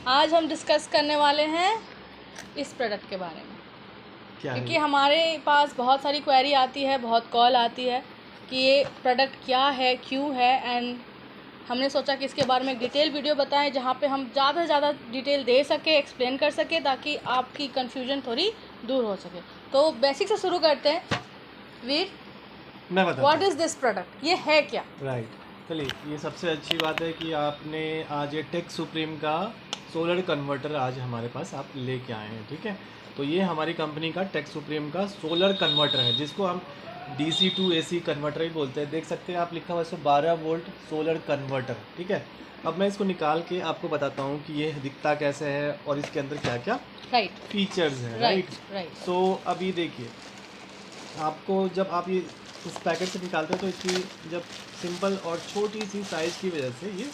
आज हम डिस्कस करने वाले हैं इस प्रोडक्ट के बारे में, क्योंकि हमारे पास बहुत सारी क्वेरी आती है, बहुत कॉल आती है कि ये प्रोडक्ट क्या है, क्यों है, एंड हमने सोचा कि इसके बारे में डिटेल वीडियो बताएं जहाँ पे हम ज़्यादा से ज़्यादा डिटेल दे सके, एक्सप्लेन कर सके, ताकि आपकी कन्फ्यूजन थोड़ी दूर हो सके। तो बेसिक से शुरू करते हैं। वीर, मैं बताता व्हाट इज़ दिस प्रोडक्ट, ये है क्या? राइट, चलिए, ये सबसे अच्छी बात है कि आपने आज ये टेक सुप्रीम का सोलर कन्वर्टर आज हमारे पास आप लेके आए हैं। ठीक है, तो ये हमारी कंपनी का टेक सुप्रीम का सोलर कन्वर्टर है, जिसको हम DC टू AC कन्वर्टर ही बोलते हैं। देख सकते हैं आप, लिखा हुआ है इसमें 12 वोल्ट सोलर कन्वर्टर। ठीक है, अब मैं इसको निकाल के आपको बताता हूँ कि ये दिखता कैसे है और इसके अंदर क्या क्या फीचर्स हैं। राइट, तो अभी देखिए, आपको जब आप ये इस पैकेट से निकालते हैं तो इसकी जब सिंपल और छोटी सी साइज़ की वजह से ये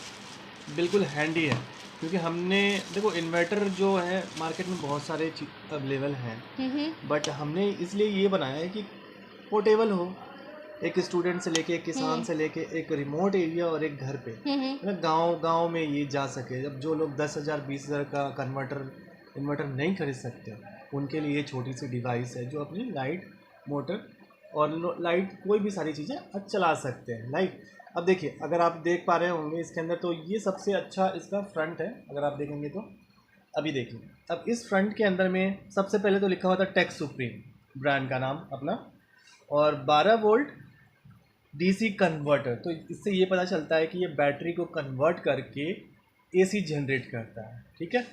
बिल्कुल हैंडी है, क्योंकि हमने देखो इन्वर्टर जो है मार्केट में बहुत सारे अवेलेबल हैं, बट हमने इसलिए ये बनाया है कि पोर्टेबल हो, एक स्टूडेंट से लेके, एक किसान से लेके, एक रिमोट एरिया और एक घर पे, मतलब गांव में ये जा सके। जब जो लोग 10,000 20,000 का इन्वर्टर नहीं खरीद सकते, उनके लिए ये छोटी सी डिवाइस है जो अपनी लाइट, मोटर और लाइट कोई भी सारी चीज़ें अब चला सकते हैं। लाइट, अब देखिए, अगर आप देख पा रहे होंगे इसके अंदर, तो ये सबसे अच्छा इसका फ्रंट है। अगर आप देखेंगे तो अभी देखिए, अब इस फ्रंट के अंदर में सबसे पहले तो लिखा हुआ था टेक सुप्रीम, ब्रांड का नाम अपना, और 12 वोल्ट DC कन्वर्टर। तो इससे ये पता चलता है कि ये बैटरी को कन्वर्ट करके AC जनरेट करता है। ठीक है,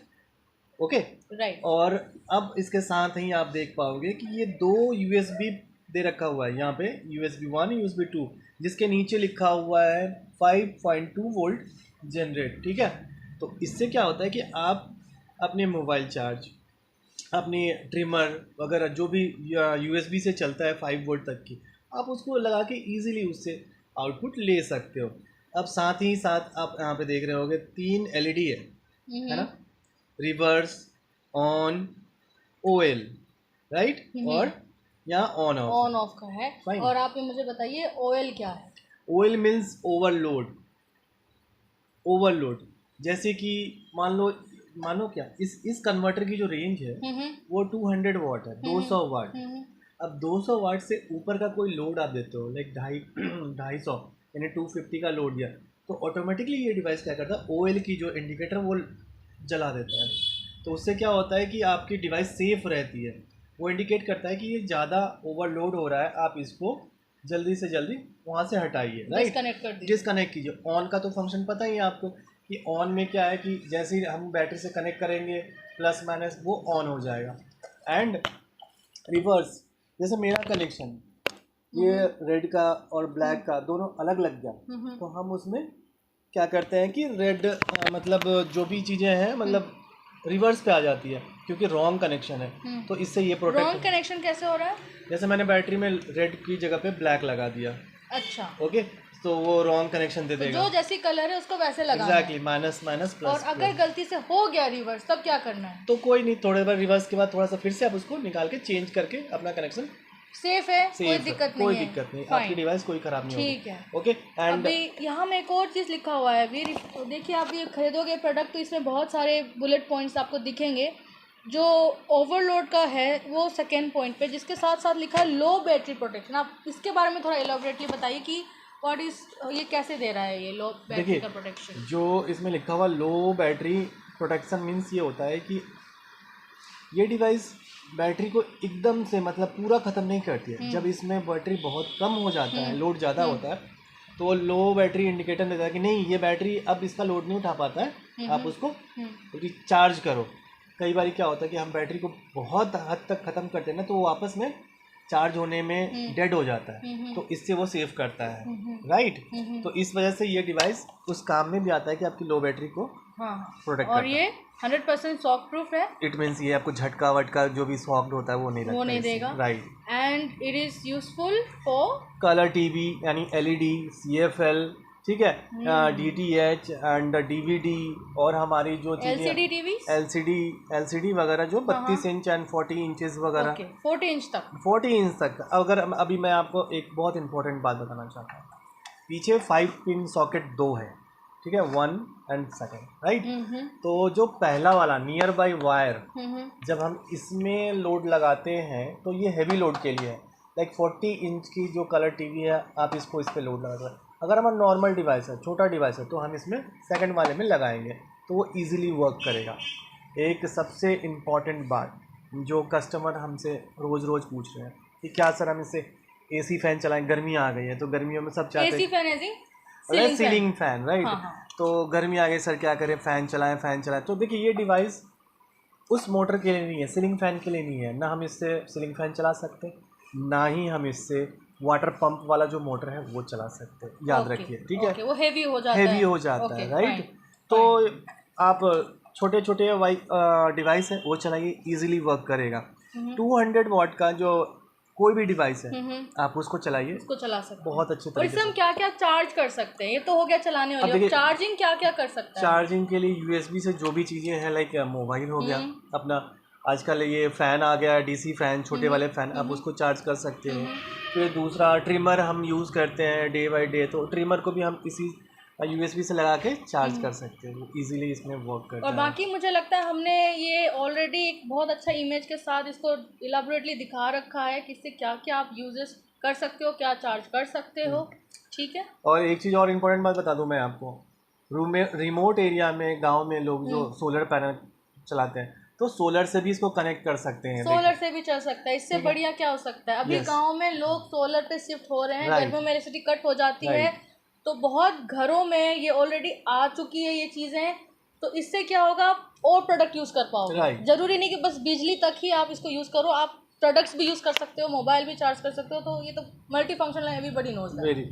ओके, राइट। और अब इसके साथ ही आप देख पाओगे कि ये 2 USB दे रखा हुआ है यहाँ पे, USB 1 USB 2, जिसके नीचे लिखा हुआ है 5.2 वोल्ट जनरेट। ठीक है, तो इससे क्या होता है कि आप अपने मोबाइल चार्ज, अपनी ट्रिमर वगैरह जो भी USB से चलता है 5 वोल्ट तक की, आप उसको लगा के ईजिली उससे आउटपुट ले सकते हो। अब साथ ही साथ आप यहाँ पे देख रहे होगे 3 LED है ना, रिवर्स, ऑन, OL, राइट, और यहाँ ऑन ऑफ का है। Fine. और आप ये मुझे बताइए OL क्या है? OL means overload. जैसे कि मानो क्या, इस कन्वर्टर की जो रेंज है वो 200 वाट है, 200 वाट। अब 200 वाट से ऊपर का कोई लोड आप देते हो, लाइक 250 यानी 250 का लोड दिया, तो ऑटोमेटिकली ये डिवाइस क्या करता है, OL की जो इंडिकेटर वो जला देता है। तो उससे क्या होता है कि आपकी डिवाइस सेफ रहती है। वो इंडिकेट करता है कि ये ज़्यादा ओवरलोड हो रहा है, आप इसको जल्दी से जल्दी वहाँ से हटाइए, राइट, डिस्कनेक्ट कीजिए। ऑन का तो फंक्शन पता ही है आपको कि ऑन में क्या है कि जैसे ही हम बैटरी से कनेक्ट करेंगे प्लस माइनस वो ऑन हो जाएगा। एंड रिवर्स, जैसे मेरा कनेक्शन ये रेड का और ब्लैक का दोनों अलग लग गया, तो हम उसमें क्या करते हैं कि रेड मतलब जो भी चीज़ें हैं मतलब रिवर्स पे आ जाती है, क्योंकि रॉन्ग कनेक्शन है। तो इससे ये प्रोटेक्ट। रॉन्ग कनेक्शन कैसे हो रहा है? जैसे मैंने बैटरी में रेड की जगह पे ब्लैक लगा दिया, अच्छा, ओके, तो वो रॉन्ग कनेक्शन दे देगा। जो जैसी कलर है उसको वैसे लगाना है। Exactly, minus minus plus. और अगर गलती से हो गया रिवर्स, तब क्या करना है? तो कोई नहीं, थोड़े बार रिवर्स के बाद थोड़ा सा फिर से आप उसको निकाल के चेंज करके अपना कनेक्शन सेफ है, कोई दिक्कत नहीं, आपकी डिवाइस कोई खराब नहीं होगी। ठीक है, ओके। एंड अभी यहाँ में एक और चीज़ लिखा हुआ है वीर, तो देखिए आप ये खरीदोगे प्रोडक्ट तो इसमें बहुत सारे बुलेट पॉइंट्स आपको दिखेंगे। जो ओवरलोड का है वो सेकेंड पॉइंट पे, जिसके साथ साथ लिखा है लो बैटरी प्रोटेक्शन। आप इसके बारे में थोड़ा एलॉबरेटली बताइए कि व्हाट इज, ये कैसे दे रहा है ये लो बैटरी का प्रोटेक्शन? जो इसमें लिखा हुआ लो बैटरी प्रोटेक्शन मीन्स ये होता है कि ये डिवाइस बैटरी को एकदम से मतलब पूरा ख़त्म नहीं करती है। जब इसमें बैटरी बहुत कम हो जाता है, लोड ज़्यादा होता है, तो वो लो बैटरी इंडिकेटर देता है कि नहीं, ये बैटरी अब इसका लोड नहीं उठा पाता है, आप उसको चार्ज करो। कई बार क्या होता है कि हम बैटरी को बहुत हद तक ख़त्म करते हैं ना, तो वो वापस में चार्ज होने में डेड हो जाता है, तो इससे वो सेव करता है, राइट। तो इस वजह से ये डिवाइस उस काम में भी आता है कि आपकी लो बैटरी को प्रोटेक्ट और ये 100% शॉक प्रूफ है। इट मीन्स ये आपको झटका वटका जो भी शॉक होता है वो नहीं देगा, right. And it is useful for colour TV यानी LED, CFL, ठीक है, DTH एंड DVD, और हमारी जो LCD टीवी, LCD वगैरह जो 32 इंच एंड 40 इंचेस वगैरह, 40 इंच तक। अगर अभी मैं आपको एक बहुत इंपॉर्टेंट बात बताना चाहता हूँ, पीछे 5 पिन सॉकेट 2 है, ठीक है, 1 and 2, राइट। तो जो पहला वाला नियर बाई वायर, जब हम इसमें लोड लगाते हैं तो ये हैवी लोड के लिए है। लाइक 40 इंच की जो कलर टीवी है, आप इसको इस पर लोड लगा सकते हैं। अगर हमारा नॉर्मल डिवाइस है, छोटा डिवाइस है, तो हम इसमें सेकंड वाले में लगाएंगे तो वो इजीली वर्क करेगा। एक सबसे इम्पॉर्टेंट बात जो कस्टमर हमसे रोज़ पूछ रहे हैं कि क्या सर हम इससे एसी फैन चलाएं, गर्मी आ गई है तो गर्मियों में सब चाहते हैं सीलिंग फैन, राइट। तो गर्मी आ गई सर क्या करें, फ़ैन चलाएं। तो देखिए ये डिवाइस उस मोटर के लिए नहीं है, सीलिंग फ़ैन के लिए नहीं है। ना हम इससे सीलिंग फ़ैन चला सकते, ना ही हम इससे वाटर पंप वाला जो मोटर है वो चला सकते, याद रखिए, ठीक है। वो हेवी हो जाता है, राइट। तो आप छोटे डिवाइस है वो चलाइए, इजीली वर्क करेगा। 200 वाट का जो कोई भी डिवाइस है आप उसको चलाइए, उसको चला सकते हैं बहुत अच्छे तरीके से। इससे हम क्या क्या चार्ज कर सकते हैं? ये तो हो गया चलाने वाली, चार्जिंग क्या क्या कर सकते हैं? चार्जिंग के लिए यूएसबी से जो भी चीज़ें हैं, लाइक मोबाइल हो गया अपना, आजकल ये फ़ैन आ गया, डीसी फ़ैन, छोटे वाले फ़ैन, आप उसको चार्ज कर सकते हैं। फिर दूसरा ट्रिमर हम यूज़ करते हैं डे बाई डे, तो ट्रिमर को भी हम इसी यूएसबी से लगा के चार्ज कर सकते हैं, इजीली इसमें वर्क करता है। और बाकी मुझे लगता है हमने ये ऑलरेडी एक बहुत अच्छा इमेज के साथ इसको इलाबोरेटली दिखा रखा है कि इससे क्या क्या आप यूजेस कर सकते हो, क्या चार्ज कर सकते हो, ठीक है। और एक चीज़ और इम्पोर्टेंट बात बता दूं मैं आपको, रूम में रिमोट एरिया में, गांव में लोग जो सोलर पैनल चलाते हैं तो सोलर से भी इसको कनेक्ट कर सकते हैं, सोलर से भी चल सकता है। इससे बढ़िया क्या हो सकता है? अभी गाँव में लोग सोलर पे शिफ्ट हो रहे हैं, गर्मियों में इलेक्ट्रिसिटी कट हो जाती है, तो बहुत घरों में ये ऑलरेडी आ चुकी है ये चीज़ें। तो इससे क्या होगा, आप और प्रोडक्ट यूज़ कर पाओगे। जरूरी नहीं कि बस बिजली तक ही आप इसको यूज़ करो, आप प्रोडक्ट्स भी यूज़ कर सकते हो, मोबाइल भी चार्ज कर सकते हो। तो ये तो मल्टी फंक्शनल है, everybody knows that. Very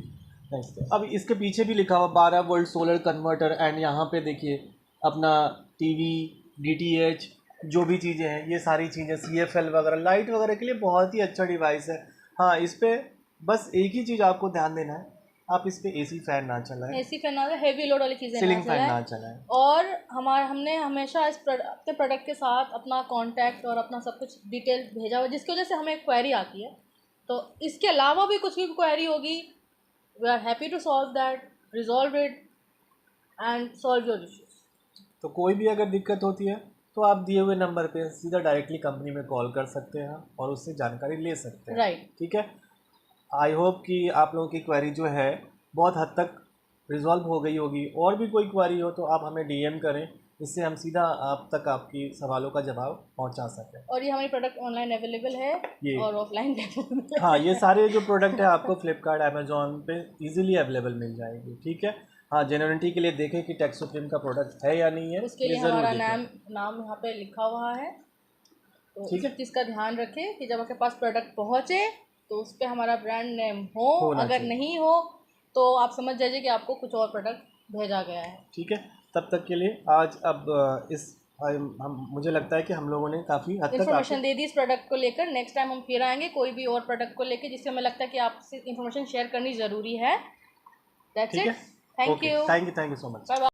nice. अब इसके पीछे भी लिखा हुआ 12 वोल्ट सोलर कन्वर्टर, एंड यहाँ पे देखिए अपना टीवी, डीटीएच, जो भी चीज़ें हैं, ये सारी चीज़ें CFL वगैरह, लाइट वगैरह के लिए बहुत ही अच्छा डिवाइस है। हाँ, इस पर बस एक ही चीज़ आपको ध्यान देना है, आप इस पे एसी फैन ना चलाएं, हेवी लोड वाली चीज़ें सीलिंग फैन ना चलाएं। और हमने हमेशा इस प्रोडक्ट के साथ अपना कांटेक्ट और अपना सब कुछ डिटेल भेजा हुआ, जिसकी वजह से हमें क्वेरी आती है। तो इसके अलावा भी कुछ भी क्वेरी होगी, we are happy to solve that, resolve it and solve your issues. तो कोई भी अगर दिक्कत होती है तो आप दिए हुए नंबर पे सीधा डायरेक्टली कंपनी में कॉल कर सकते हैं और उससे जानकारी ले सकते हैं, राइट। ठीक है। आई होप कि आप लोगों की क्वेरी जो है बहुत हद तक रिजॉल्व हो गई होगी। और भी कोई क्वेरी हो तो आप हमें DM करें, इससे हम सीधा आप तक आपकी सवालों का जवाब पहुंचा सकें। और ये हमारी प्रोडक्ट ऑनलाइन अवेलेबल है और ऑफलाइन भी। हाँ, ये सारे जो प्रोडक्ट है आपको फ्लिपकार्ट, अमेजोन पे इजीली अवेलेबल मिल जाएगी, ठीक है। हाँ, जेन्युइनिटी के लिए देखें कि टेक सुप्रीम का प्रोडक्ट है या नहीं है, उसके लिए हमारा नाम यहाँ पे लिखा हुआ है। तो इस चीज़ का ध्यान रखें कि जब आपके पास प्रोडक्ट पहुँचे तो उस पर हमारा ब्रांड नेम हो, अगर नहीं हो तो आप समझ जाइए कि आपको कुछ और प्रोडक्ट भेजा गया है, ठीक है। तब तक के लिए आज मुझे लगता है कि हम लोगों ने काफ़ी हद तक इन्फॉर्मेशन दे दी इस प्रोडक्ट को लेकर। नेक्स्ट टाइम हम फिर आएंगे कोई भी और प्रोडक्ट को लेकर जिससे हमें लगता है कि आपसे इन्फॉर्मेशन शेयर करनी ज़रूरी है। That's it. Thank you so much. Bye bye.